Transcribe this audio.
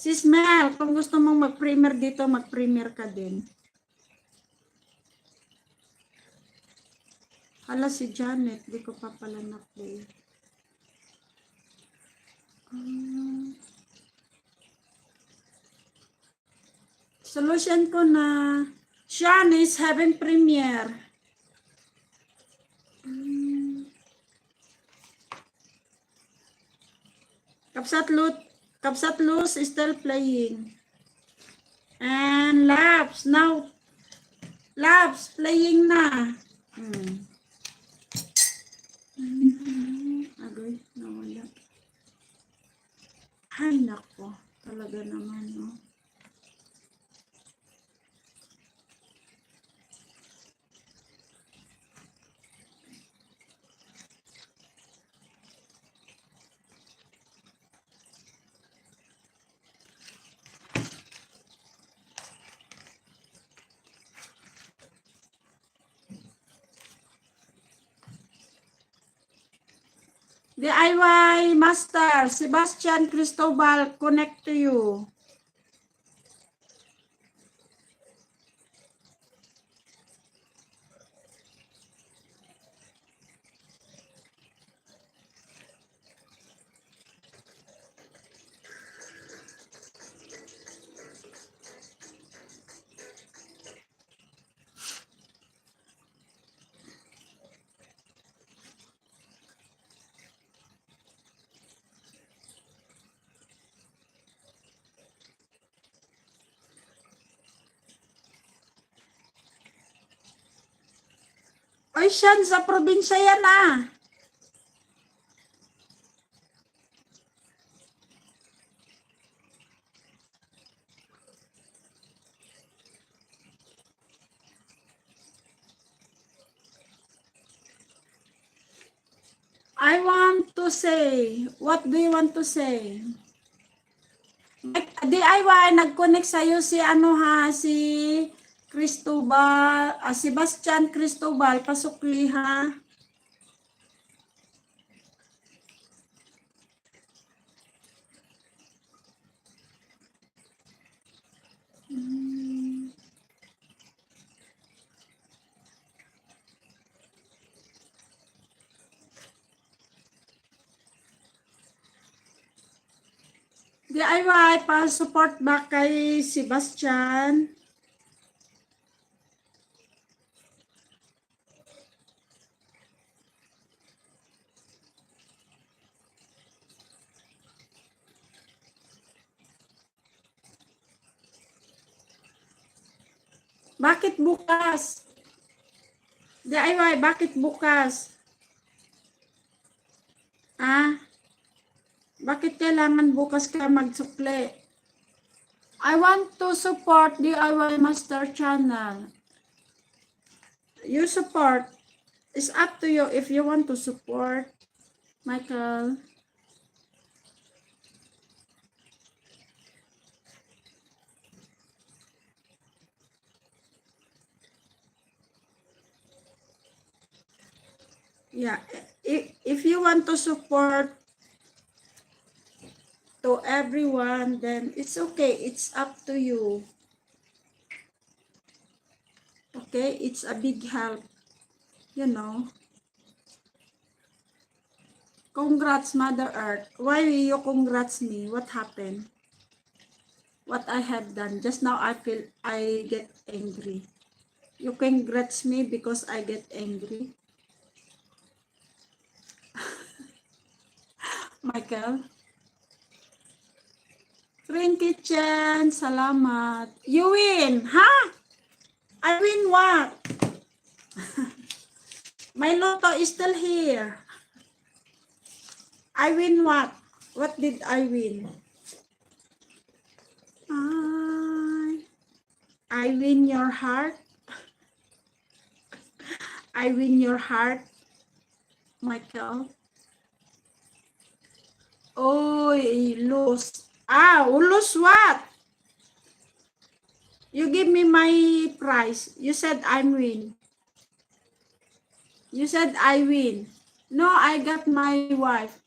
Sis Mel, kung gusto mong mag-premier dito, mag-premier ka din. Hala si Janet, di ko pa pala na-play. Solution ko na. Sean is having premiere. Kapsat Luz is still playing. And Labs, now, Labs, playing na. Agoy, nawala. Ay, nako. Talaga naman, no? DIY Master, Sebastian Cristobal, connect to you. Oy, Sean, sa probinsya yan ah. I want to say, what do you want to say? DIY, nag-connect sa'yo si ano ha, si Cristobal, Sebastian Cristobal, pasukli ha. DIY, pa-support back kay Sebastian. Bakit bukas? DIY, bakit bukas? Ah? Bakit kailangan bukas ka magsukli? I want to support DIY Master Channel. You support. It's up to you if you want to support. Michael. Yeah. If you want to support to everyone, then it's okay. It's up to you. Okay? It's a big help. You know. Congrats, Mother Earth. Why you congrats me? What happened? What I have done? Just now I get angry. You congrats me because I get angry. Michael. Green Kitchen, salamat. You win, ha? I win what? My lotto is still here. I win what? What did I win? I win your heart. I win your heart, Michael. Oh, lose. Lose what? You give me my prize. You said I win. You said I win. No, I got my wife.